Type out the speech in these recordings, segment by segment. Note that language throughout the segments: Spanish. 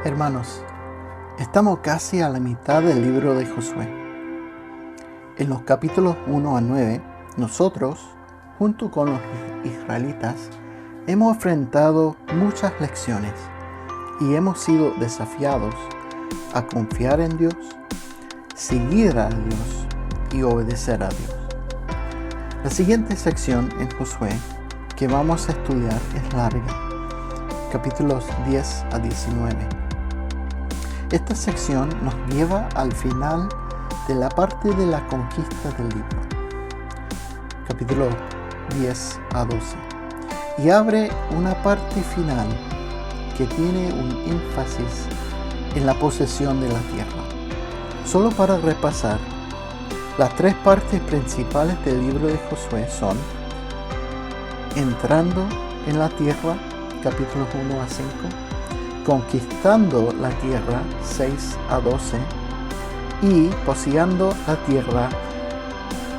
Hermanos, estamos casi a la mitad del libro de Josué. En los capítulos 1 a 9, nosotros, junto con los israelitas, hemos enfrentado muchas lecciones y hemos sido desafiados a confiar en Dios, seguir a Dios y obedecer a Dios. La siguiente sección en Josué que vamos a estudiar es larga, capítulos 10 a 19. Esta sección nos lleva al final de la parte de la conquista del libro, capítulo 10 a 12, y abre una parte final que tiene un énfasis en la posesión de la tierra. Solo para repasar, las tres partes principales del libro de Josué son entrando en la tierra, capítulos 1 a 5, conquistando la tierra, 6 a 12, y poseando la tierra,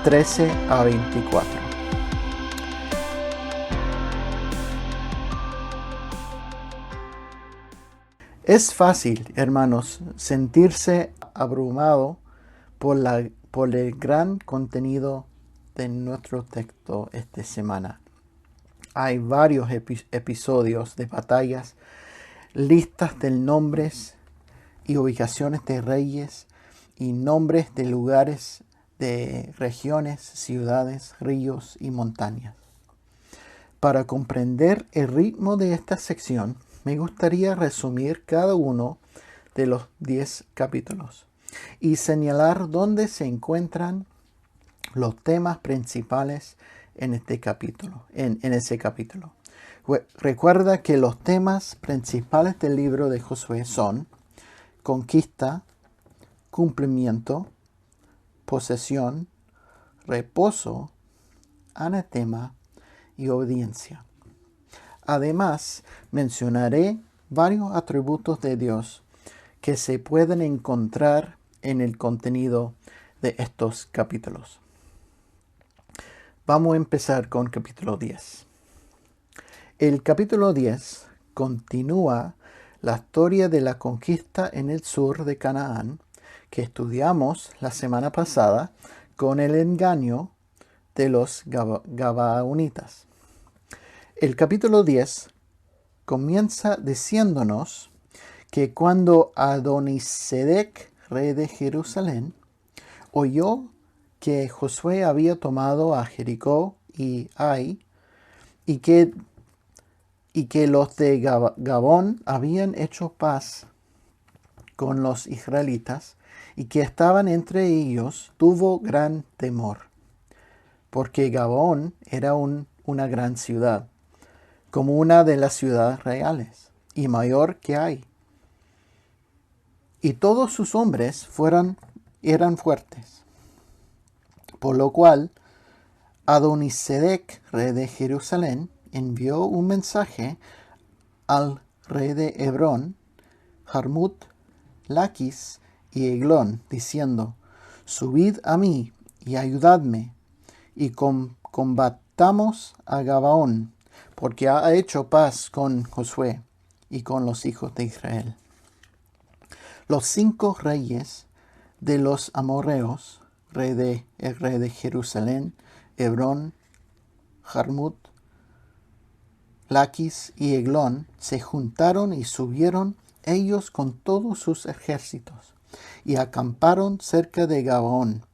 13 a 24. Es fácil, hermanos, sentirse abrumado por el gran contenido de nuestro texto esta semana. Hay varios episodios de batallas, listas de nombres y ubicaciones de reyes y nombres de lugares, de regiones, ciudades, ríos y montañas. Para comprender el ritmo de esta sección, me gustaría resumir cada uno de los 10 capítulos y señalar dónde se encuentran los temas principales en ese capítulo. Recuerda que los temas principales del libro de Josué son conquista, cumplimiento, posesión, reposo, anatema y obediencia. Además, mencionaré varios atributos de Dios que se pueden encontrar en el contenido de estos capítulos. Vamos a empezar con capítulo 10. El capítulo 10 continúa la historia de la conquista en el sur de Canaán que estudiamos la semana pasada con el engaño de los Gabaonitas. El capítulo 10 comienza diciéndonos que cuando Adonisedec, rey de Jerusalén, oyó que Josué había tomado a Jericó y Ai, y que los de Gabón habían hecho paz con los israelitas, y que estaban entre ellos, tuvo gran temor, porque Gabón era una gran ciudad, como una de las ciudades reales, y mayor que Ai. Y todos sus hombres eran fuertes, por lo cual Adonisedec, rey de Jerusalén, envió un mensaje al rey de Hebrón, Jarmut, Laquis y Eglón, diciendo: subid a mí y ayudadme, y combatamos a Gabaón, porque ha hecho paz con Josué y con los hijos de Israel. Los 5 reyes de los amorreos, el rey de Jerusalén, Hebrón, Jarmut, Laquis y Eglón, se juntaron y subieron ellos con todos sus ejércitos, y acamparon cerca de Gabaón,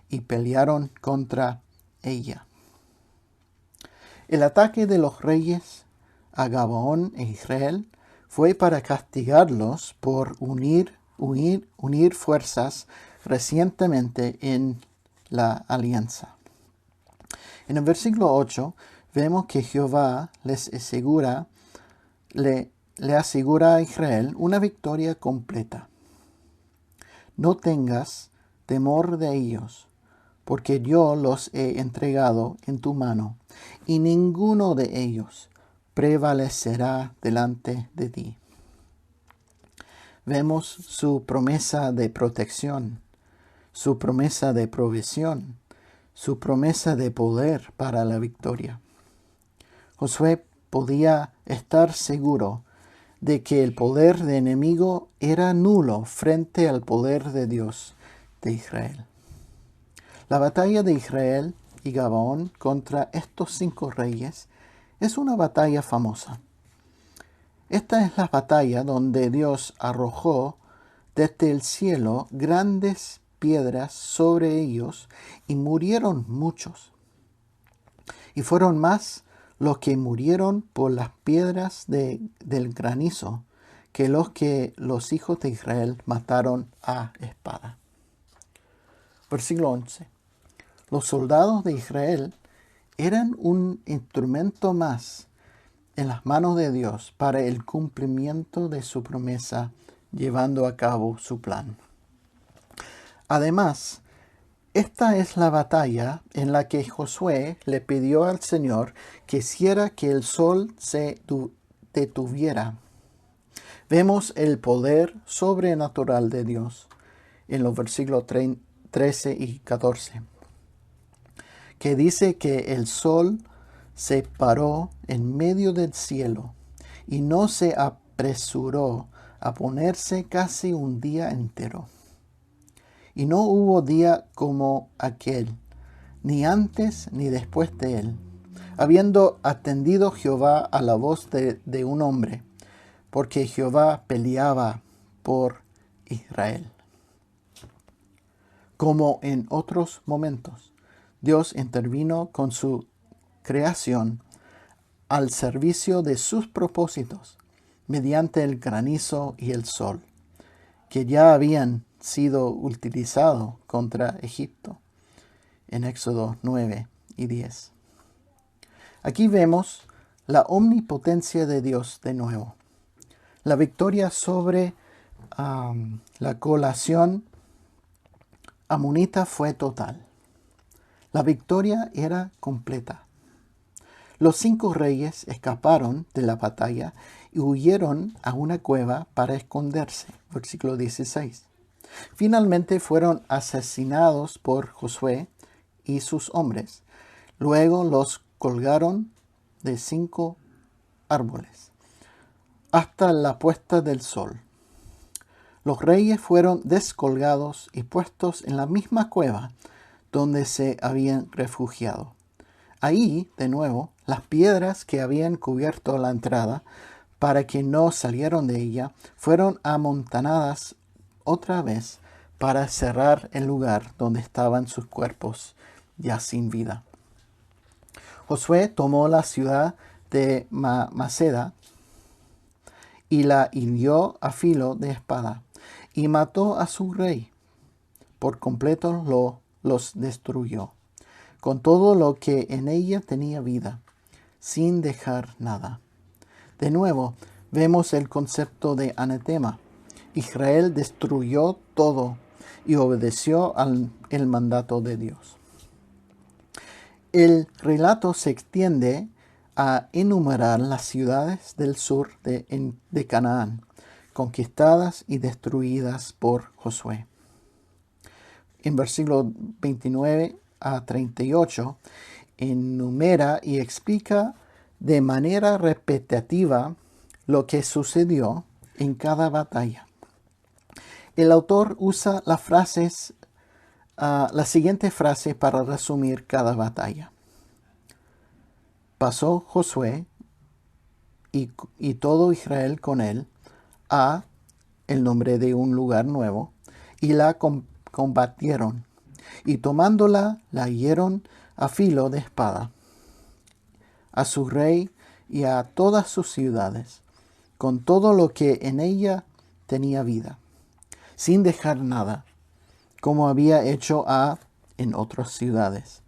y pelearon contra ella. El ataque de los reyes a Gabaón e Israel fue para castigarlos por unir fuerzas recientemente en la alianza. En el versículo 8 vemos que Jehová le asegura a Israel una victoria completa. No tengas temor de ellos, porque yo los he entregado en tu mano, y ninguno de ellos prevalecerá delante de ti. Vemos su promesa de protección, su promesa de provisión, su promesa de poder para la victoria. Josué podía estar seguro de que el poder del enemigo era nulo frente al poder de Dios de Israel. La batalla de Israel y Gabaón contra estos 5 reyes es una batalla famosa. Esta es la batalla donde Dios arrojó desde el cielo grandes piedras sobre ellos y murieron muchos. Y fueron más los que murieron por las piedras del granizo que los hijos de Israel mataron a espada. Versículo 11. Los soldados de Israel eran un instrumento más en las manos de Dios para el cumplimiento de su promesa, llevando a cabo su plan. Además, esta es la batalla en la que Josué le pidió al Señor que hiciera que el sol se detuviera. Vemos el poder sobrenatural de Dios en los versículos 13 y 14, que dice que el sol se paró en medio del cielo y no se apresuró a ponerse casi un día entero. Y no hubo día como aquel, ni antes ni después de él, habiendo atendido Jehová a la voz de un hombre, porque Jehová peleaba por Israel. Como en otros momentos, Dios intervino con su creación al servicio de sus propósitos mediante el granizo y el sol, que ya habían sido utilizados contra Egipto en Éxodo 9 y 10. Aquí vemos la omnipotencia de Dios de nuevo. La victoria sobre la coalición amonita fue total. La victoria era completa. Los 5 reyes escaparon de la batalla y huyeron a una cueva para esconderse. Versículo 16. Finalmente fueron asesinados por Josué y sus hombres. Luego los colgaron de 5 árboles hasta la puesta del sol. Los reyes fueron descolgados y puestos en la misma cueva donde se habían refugiado. Ahí, de nuevo, las piedras que habían cubierto la entrada para que no salieran de ella fueron amontonadas otra vez para cerrar el lugar donde estaban sus cuerpos ya sin vida. Josué tomó la ciudad de Maceda y la hirió a filo de espada y mató a su rey. Por completo los destruyó, con todo lo que en ella tenía vida, sin dejar nada. De nuevo, vemos el concepto de anatema. Israel destruyó todo y obedeció el mandato de Dios. El relato se extiende a enumerar las ciudades del sur de Canaán, conquistadas y destruidas por Josué. En versículos 29 a 38, enumera y explica de manera repetitiva lo que sucedió en cada batalla. El autor usa la siguiente frase para resumir cada batalla. Pasó Josué y todo Israel con él a el nombre de un lugar nuevo y la combatieron y tomándola la hirieron a filo de espada, a su rey y a todas sus ciudades, con todo lo que en ella tenía vida, sin dejar nada, como había hecho en otras ciudades.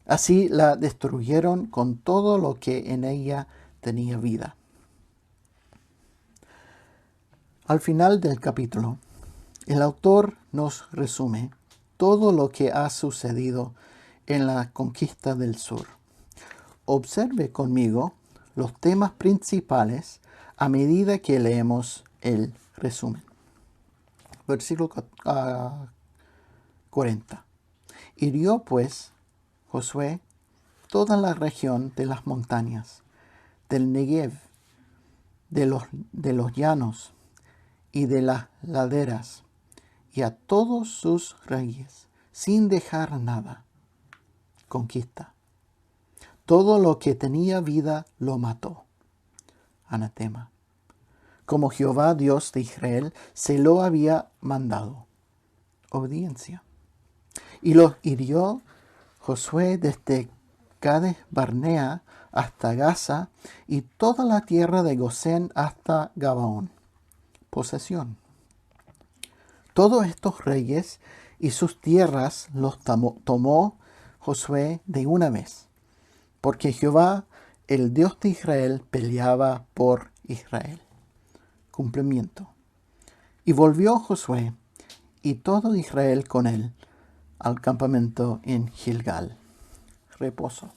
Así la destruyeron con todo lo que en ella tenía vida. Al final del capítulo, el autor nos resume todo lo que ha sucedido en la conquista del sur. Observe conmigo los temas principales a medida que leemos el resumen. Versículo 40. Hirió pues Josué toda la región de las montañas, del Negev, de los llanos y de las laderas, y a todos sus reyes, sin dejar nada. Conquista. Todo lo que tenía vida lo mató. Anatema. Como Jehová, Dios de Israel, se lo había mandado. Obediencia. Y los hirió Josué desde Cades Barnea hasta Gaza y toda la tierra de Gosén hasta Gabaón. Posesión. Todos estos reyes y sus tierras los tomó Josué de una vez, porque Jehová, el Dios de Israel, peleaba por Israel. Cumplimiento. Y volvió Josué y todo Israel con él al campamento en Gilgal. Reposo.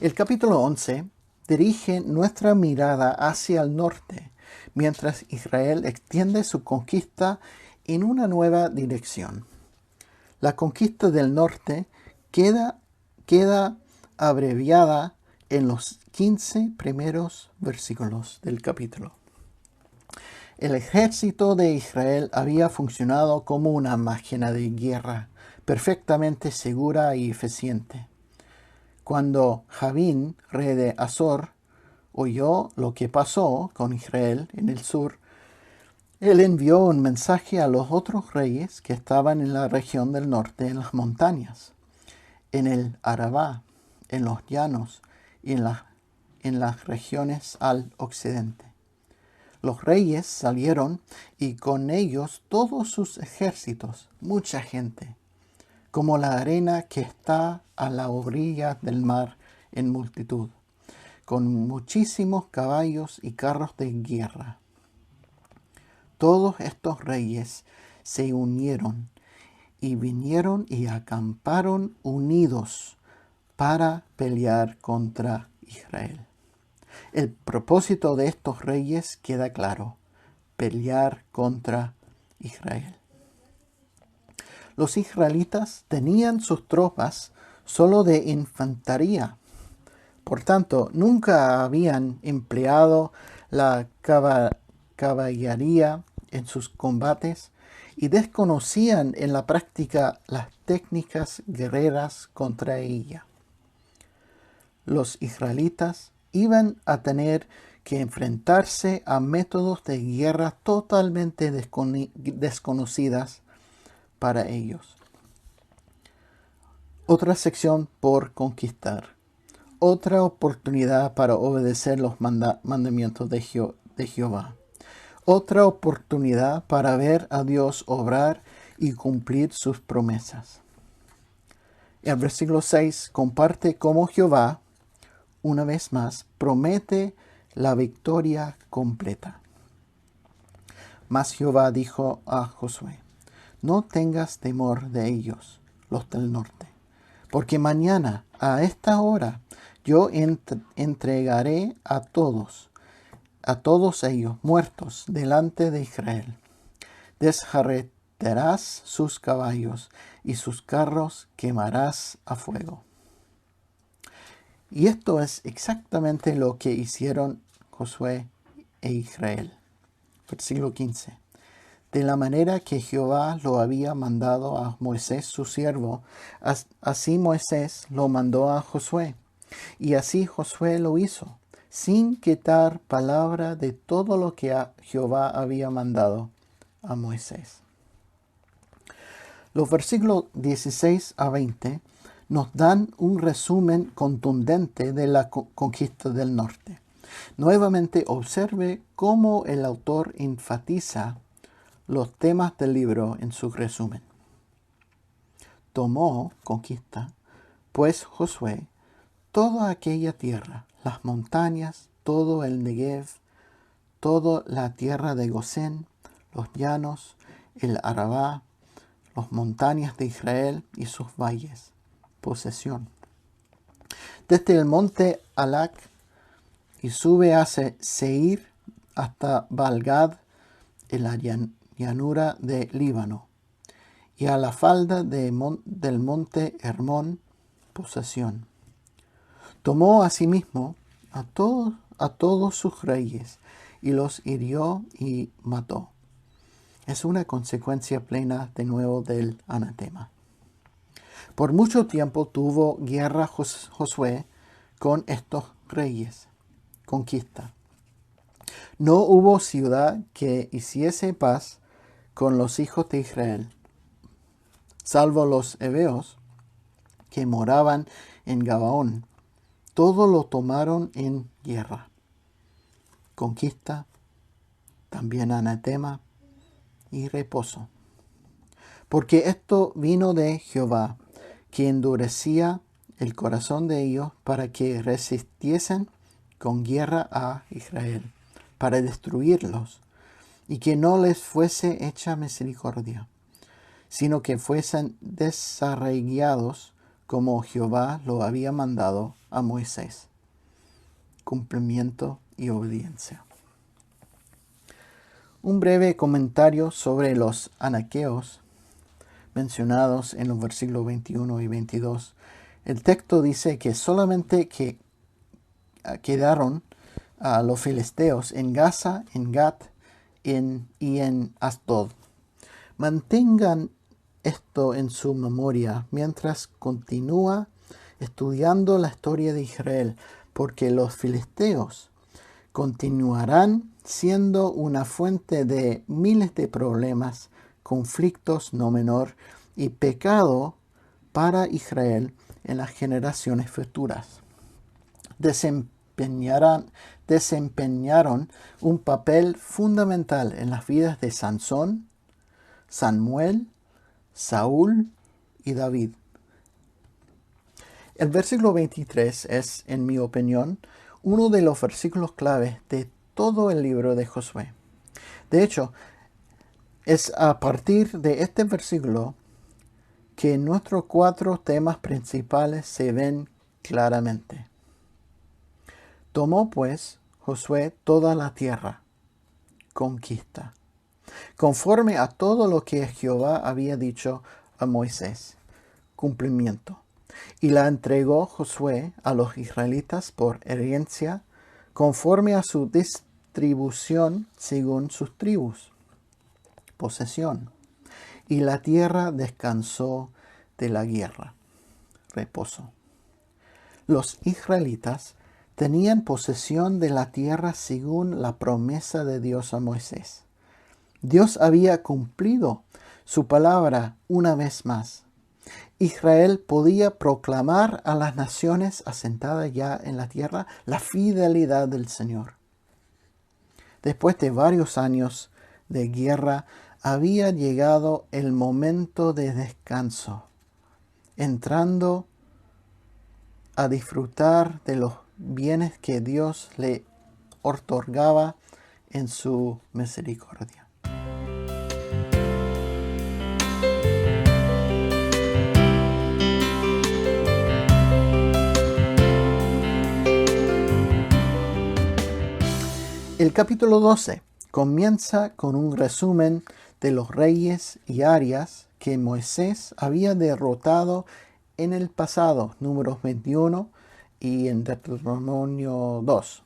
El capítulo 11 dirige nuestra mirada hacia el norte, mientras Israel extiende su conquista en una nueva dirección. La conquista del norte queda abreviada en los 15 primeros versículos del capítulo. El ejército de Israel había funcionado como una máquina de guerra, perfectamente segura y eficiente. Cuando Javín, rey de Azor, oyó lo que pasó con Israel en el sur, él envió un mensaje a los otros reyes que estaban en la región del norte, en las montañas, en el Arabá, en los llanos y en las regiones al occidente. Los reyes salieron y con ellos todos sus ejércitos, mucha gente, como la arena que está a la orilla del mar en multitud, con muchísimos caballos y carros de guerra. Todos estos reyes se unieron y vinieron y acamparon unidos para pelear contra Israel. El propósito de estos reyes queda claro: pelear contra Israel. Los israelitas tenían sus tropas solo de infantería. Por tanto, nunca habían empleado la caballería en sus combates y desconocían en la práctica las técnicas guerreras contra ella. Los israelitas iban a tener que enfrentarse a métodos de guerra totalmente desconocidas para ellos. Otra sección por conquistar. Otra oportunidad para obedecer los mandamientos de Jehová. Otra oportunidad para ver a Dios obrar y cumplir sus promesas. El versículo 6 comparte cómo Jehová, una vez más, promete la victoria completa. Mas Jehová dijo a Josué: no tengas temor de ellos, los del norte, porque mañana a esta hora yo entregaré a todos ellos muertos delante de Israel. Desjarretarás sus caballos y sus carros quemarás a fuego. Y esto es exactamente lo que hicieron Josué e Israel. Versículo 15. De la manera que Jehová lo había mandado a Moisés su siervo, así Moisés lo mandó a Josué. Y así Josué lo hizo, sin quitar palabra de todo lo que Jehová había mandado a Moisés. Los versículos 16 a 20 nos dan un resumen contundente de la conquista del norte. Nuevamente observe cómo el autor enfatiza los temas del libro en su resumen. Tomó, conquista, pues Josué, toda aquella tierra, las montañas, todo el Negev, toda la tierra de Gosén, los llanos, el Arabá, las montañas de Israel y sus valles. Posesión. Desde el monte Alac y sube hacia Seir hasta Balgad, en la llanura de Líbano, y a la falda del monte Hermón posesión. Tomó asimismo a todos sus reyes, y los hirió y mató. Es una consecuencia plena de nuevo del anatema. Por mucho tiempo tuvo guerra Josué con estos reyes. Conquista. No hubo ciudad que hiciese paz con los hijos de Israel, salvo los heveos que moraban en Gabaón. Todo lo tomaron en guerra. Conquista, también anatema y reposo. Porque esto vino de Jehová, que endurecía el corazón de ellos para que resistiesen con guerra a Israel, para destruirlos, y que no les fuese hecha misericordia, sino que fuesen desarraigados como Jehová lo había mandado a Moisés. Cumplimiento y obediencia. Un breve comentario sobre los anaqueos mencionados en los versículos 21 y 22. El texto dice que solamente quedaron los filisteos en Gaza, en Gat y en Asdod. Mantengan esto en su memoria mientras continúa estudiando la historia de Israel, porque los filisteos continuarán siendo una fuente de miles de problemas, conflictos no menor y pecado para Israel en las generaciones futuras. Desempeñaron un papel fundamental en las vidas de Sansón, Samuel, Saúl y David. El versículo 23 es, en mi opinión, uno de los versículos claves de todo el libro de Josué. De hecho, es a partir de este versículo que nuestros 4 temas principales se ven claramente. Tomó pues Josué toda la tierra, conquista, conforme a todo lo que Jehová había dicho a Moisés, cumplimiento. Y la entregó Josué a los israelitas por herencia, conforme a su distribución según sus tribus, posesión. Y la tierra descansó de la guerra, reposo. Los israelitas tenían posesión de la tierra según la promesa de Dios a Moisés. Dios había cumplido su palabra una vez más. Israel podía proclamar a las naciones asentadas ya en la tierra la fidelidad del Señor. Después de varios años de guerra, había llegado el momento de descanso, entrando a disfrutar de los bienes que Dios le otorgaba en su misericordia. El capítulo 12 comienza con un resumen de los reyes y áreas que Moisés había derrotado en el pasado, números 21 y en Deuteronomio 2.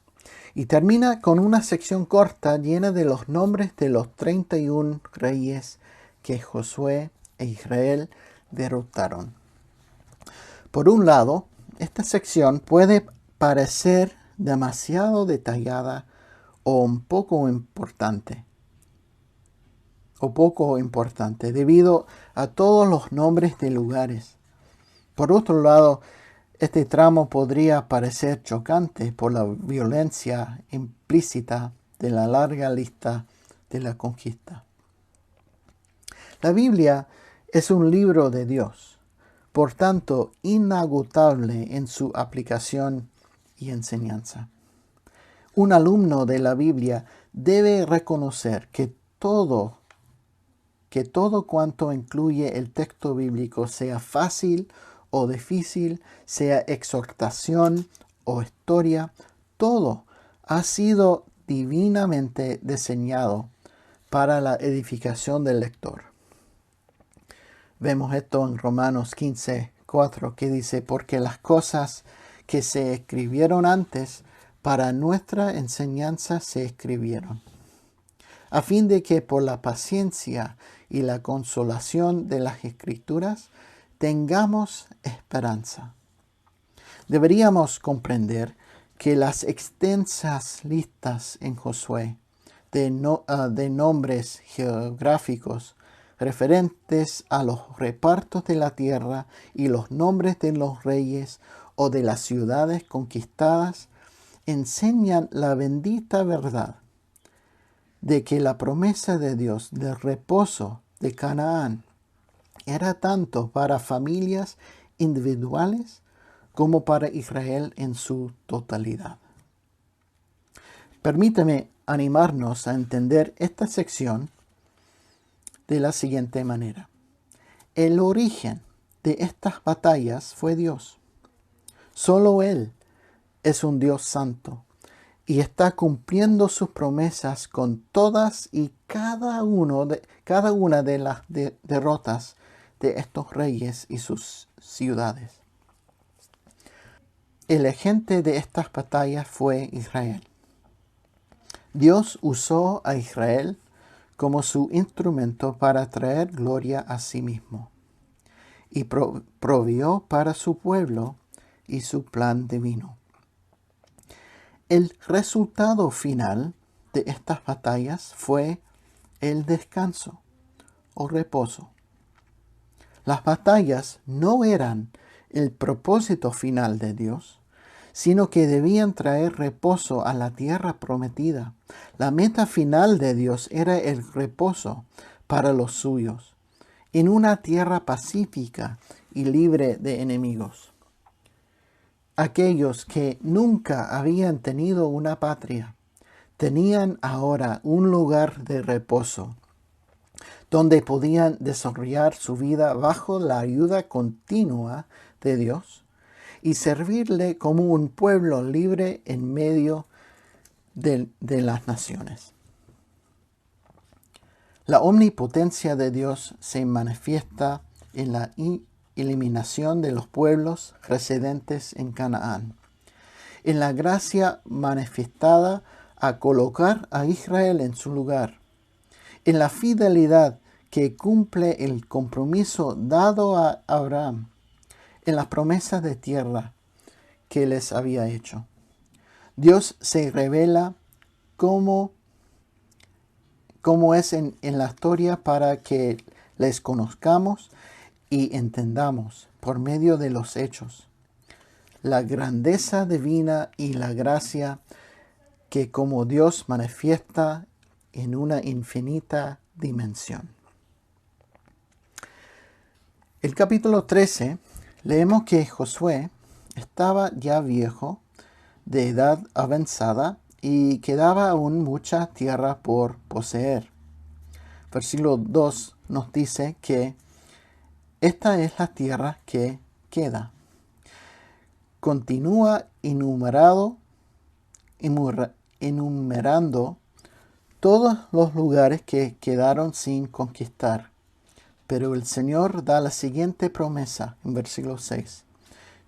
Y termina con una sección corta llena de los nombres de los 31 reyes que Josué e Israel derrotaron. Por un lado, esta sección puede parecer demasiado detallada o poco importante debido a todos los nombres de lugares. Por otro lado, este tramo podría parecer chocante por la violencia implícita de la larga lista de la conquista. La Biblia es un libro de Dios, por tanto inagotable en su aplicación y enseñanza. Un alumno de la Biblia debe reconocer que todo cuanto incluye el texto bíblico, sea fácil o difícil, sea exhortación o historia, todo ha sido divinamente diseñado para la edificación del lector. Vemos esto en Romanos 15:4, que dice: porque las cosas que se escribieron antes para nuestra enseñanza se escribieron, a fin de que por la paciencia y la consolación de las Escrituras tengamos esperanza. Deberíamos comprender que las extensas listas en Josué de nombres geográficos referentes a los repartos de la tierra y los nombres de los reyes o de las ciudades conquistadas enseñan la bendita verdad de que la promesa de Dios del reposo de Canaán era tanto para familias individuales como para Israel en su totalidad. Permíteme animarnos a entender esta sección de la siguiente manera. El origen de estas batallas fue Dios. Solo Él es un Dios santo y está cumpliendo sus promesas con todas y cada una de las derrotas de estos reyes y sus ciudades. El agente de estas batallas fue Israel. Dios usó a Israel como su instrumento para traer gloria a sí mismo, y proveyó para su pueblo y su plan divino. El resultado final de estas batallas fue el descanso o reposo. Las batallas no eran el propósito final de Dios, sino que debían traer reposo a la tierra prometida. La meta final de Dios era el reposo para los suyos, en una tierra pacífica y libre de enemigos. Aquellos que nunca habían tenido una patria, tenían ahora un lugar de reposo, donde podían desarrollar su vida bajo la ayuda continua de Dios y servirle como un pueblo libre en medio de las naciones. La omnipotencia de Dios se manifiesta en la eliminación de los pueblos residentes en Canaán, en la gracia manifestada a colocar a Israel en su lugar, en la fidelidad que cumple el compromiso dado a Abraham, en las promesas de tierra que les había hecho. Dios se revela como es en la historia para que les conozcamos y entendamos por medio de los hechos la grandeza divina y la gracia que como Dios manifiesta en una infinita dimensión. El capítulo 13 leemos que Josué estaba ya viejo, de edad avanzada, y quedaba aún mucha tierra por poseer. Versículo 2 nos dice que esta es la tierra que queda. Continúa enumerando todos los lugares que quedaron sin conquistar. Pero el Señor da la siguiente promesa en versículo 6.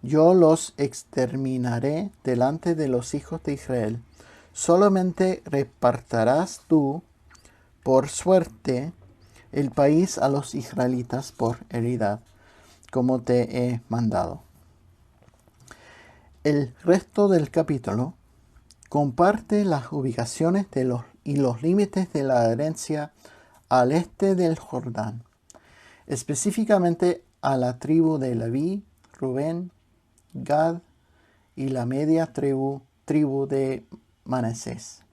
Yo los exterminaré delante de los hijos de Israel. Solamente repartirás tú por suerte el país a los israelitas por heredad, como te he mandado. El resto del capítulo comparte las ubicaciones y los límites de la herencia al este del Jordán, específicamente a la tribu de Leví, Rubén, Gad y la media tribu de Manasés.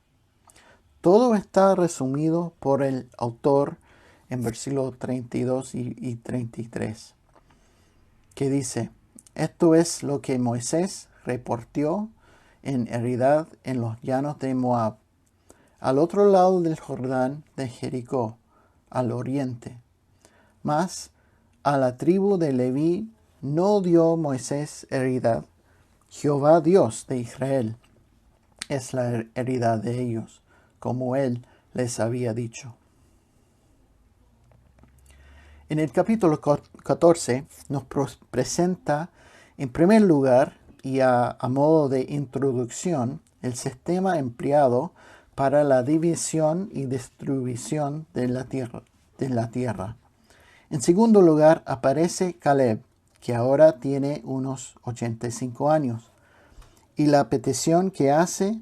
Todo está resumido por el autor en versículos 32 y 33, que dice: esto es lo que Moisés reportó en heredad en los llanos de Moab, al otro lado del Jordán de Jericó, al oriente. Mas a la tribu de Leví no dio Moisés heredad. Jehová Dios de Israel es la heredad de ellos, como él les había dicho. En el capítulo 14 nos presenta en primer lugar y a modo de introducción el sistema empleado para la división y distribución de la tierra. En segundo lugar aparece Caleb, que ahora tiene unos 85 años, y la petición que hace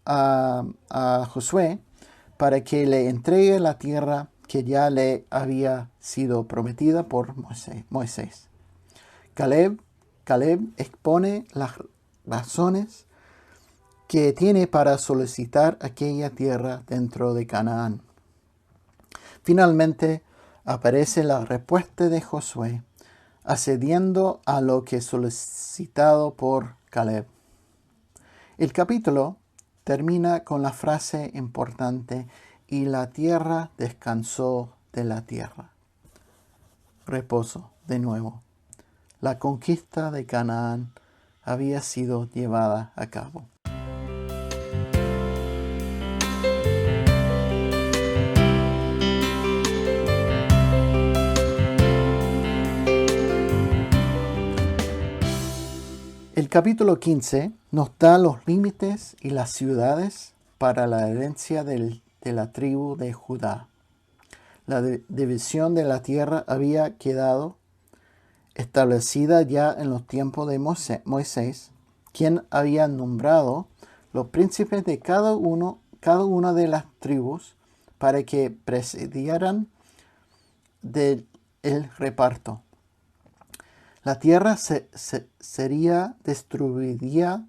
a Josué para que le entregue la tierra que ya le había sido prometida por Moisés. Caleb expone las razones que tiene para solicitar aquella tierra dentro de Canaán. Finalmente aparece la respuesta de Josué, accediendo a lo que solicitado por Caleb. El capítulo termina con la frase importante: y la tierra descansó de la tierra. Reposo, de nuevo. La conquista de Canaán había sido llevada a cabo. El capítulo 15 nos da los límites y las ciudades para la herencia de la tribu de Judá. La división de la tierra había quedado establecida ya en los tiempos de Moisés, quien había nombrado los príncipes de cada una de las tribus para que presidieran del reparto. La tierra sería distribuida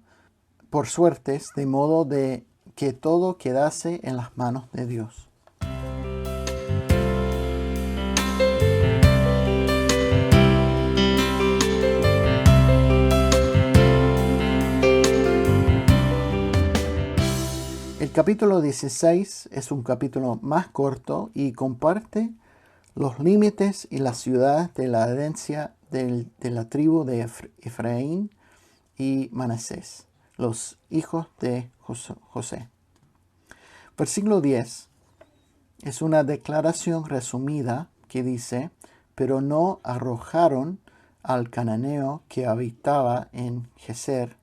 por suertes, de modo de que todo quedase en las manos de Dios. El capítulo 16 es un capítulo más corto y comparte los límites y las ciudades de la herencia de la tribu de Efraín y Manasés, los hijos de José. Versículo 10 es una declaración resumida que dice: pero no arrojaron al cananeo que habitaba en Geser.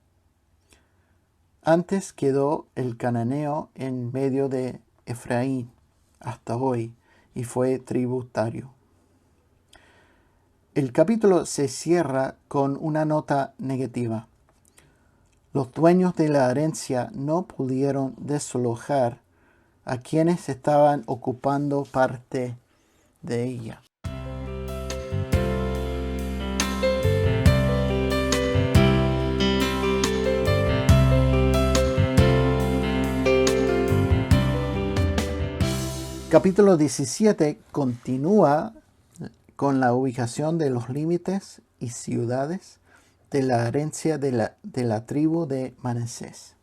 Antes quedó el cananeo en medio de Efraín hasta hoy y fue tributario. El capítulo se cierra con una nota negativa. Los dueños de la herencia no pudieron desalojar a quienes estaban ocupando parte de ella. Capítulo 17 continúa con la ubicación de los límites y ciudades de la herencia de la tribu de Manasés.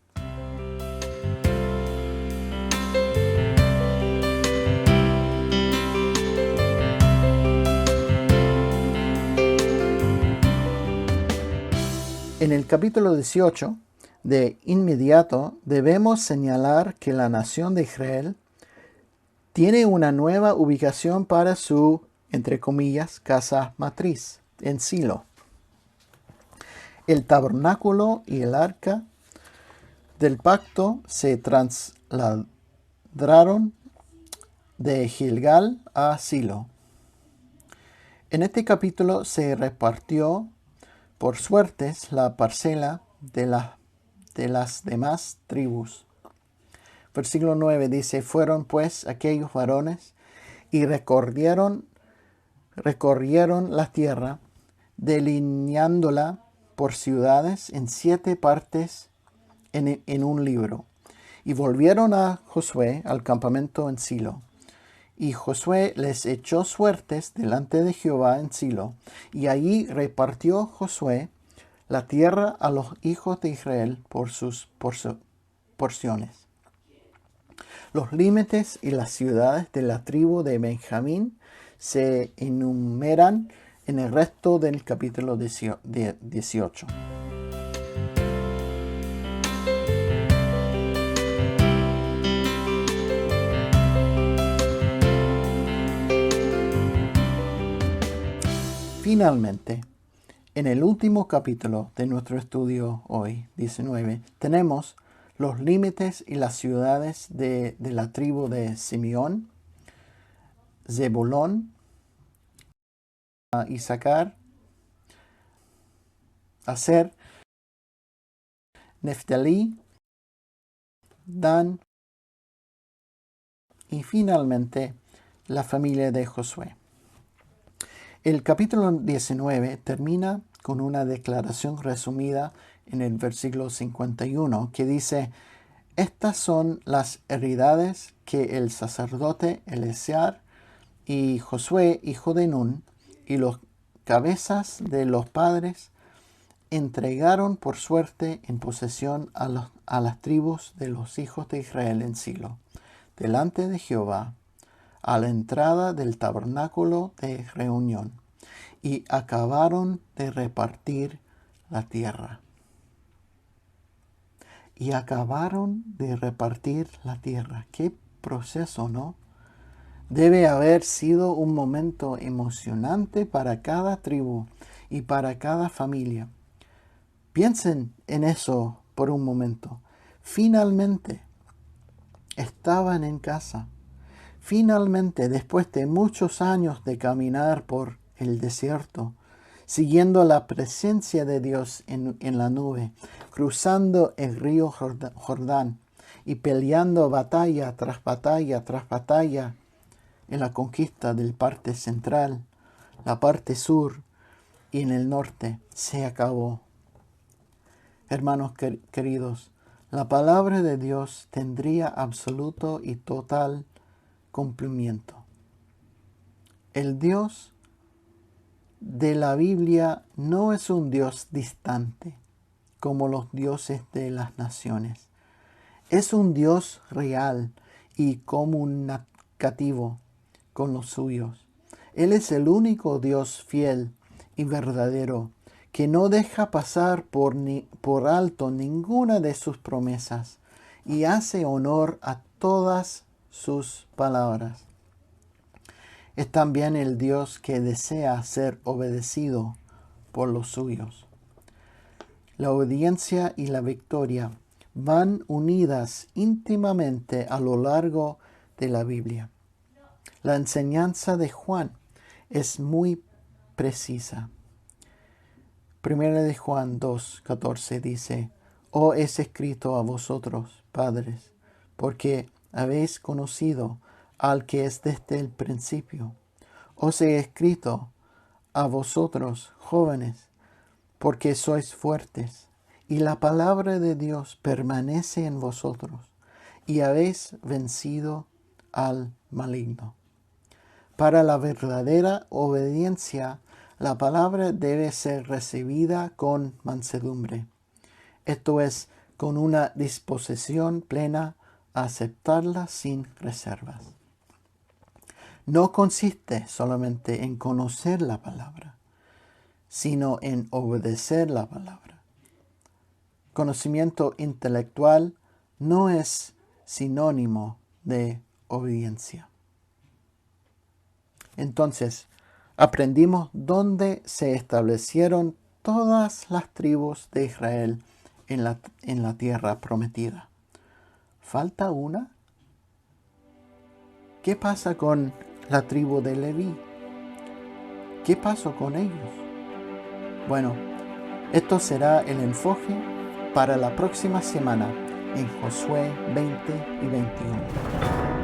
En el capítulo 18, de inmediato debemos señalar que la nación de Israel tiene una nueva ubicación para su, entre comillas, casa matriz, en Silo. El tabernáculo y el arca del pacto se trasladaron de Gilgal a Silo. En este capítulo se repartió por suertes la parcela de las demás tribus. Versículo 9 dice: fueron pues aquellos varones y recorrieron la tierra, delineándola por ciudades en 7 partes en un libro. Y volvieron a Josué al campamento en Silo. Y Josué les echó suertes delante de Jehová en Silo. Y allí repartió Josué la tierra a los hijos de Israel por sus porciones. Los límites y las ciudades de la tribu de Benjamín se enumeran en el resto del capítulo 18. finalmente, en el último capítulo de nuestro estudio hoy, 19, tenemos los límites y las ciudades de la tribu de Simeón, Zebulón, Isaacar, Aser, Neftalí, Dan y finalmente la familia de Josué. El capítulo 19 termina con una declaración resumida en el versículo 51 que dice: estas son las heredades que el sacerdote Eleazar y Josué, hijo de Nun, y los cabezas de los padres entregaron por suerte en posesión a las tribus de los hijos de Israel en Silo, delante de Jehová, a la entrada del tabernáculo de reunión, y acabaron de repartir la tierra. Y acabaron de repartir la tierra. Qué proceso, ¿no? Debe haber sido un momento emocionante para cada tribu y para cada familia. Piensen en eso por un momento. Finalmente estaban en casa. Finalmente, después de muchos años de caminar por el desierto, siguiendo la presencia de Dios en la nube, cruzando el río Jordán y peleando batalla tras batalla tras batalla en la conquista del parte central, la parte sur y en el norte, se acabó. Hermanos queridos, la palabra de Dios tendría absoluto y total cumplimiento. El Dios de la Biblia no es un Dios distante como los dioses de las naciones. Es un Dios real y comunicativo con los suyos. Él es el único Dios fiel y verdadero que no deja pasar por alto ninguna de sus promesas y hace honor a todas sus palabras. Es también el Dios que desea ser obedecido por los suyos. La obediencia y la victoria van unidas íntimamente a lo largo de la Biblia. La enseñanza de Juan es muy precisa. Primera de Juan 2:14 dice: «Os es escrito a vosotros, padres, porque habéis conocido al que es desde el principio. Os he escrito a vosotros, jóvenes, porque sois fuertes, y la palabra de Dios permanece en vosotros, y habéis vencido al maligno». Para la verdadera obediencia, la palabra debe ser recibida con mansedumbre. Esto es, con una disposición plena a aceptarla sin reservas. No consiste solamente en conocer la palabra, sino en obedecer la palabra. Conocimiento intelectual no es sinónimo de obediencia. Entonces, aprendimos dónde se establecieron todas las tribus de Israel en la tierra prometida. ¿Falta una? ¿Qué pasa con la tribu de Leví? ¿Qué pasó con ellos? Bueno, esto será el enfoque para la próxima semana en Josué 20 y 21.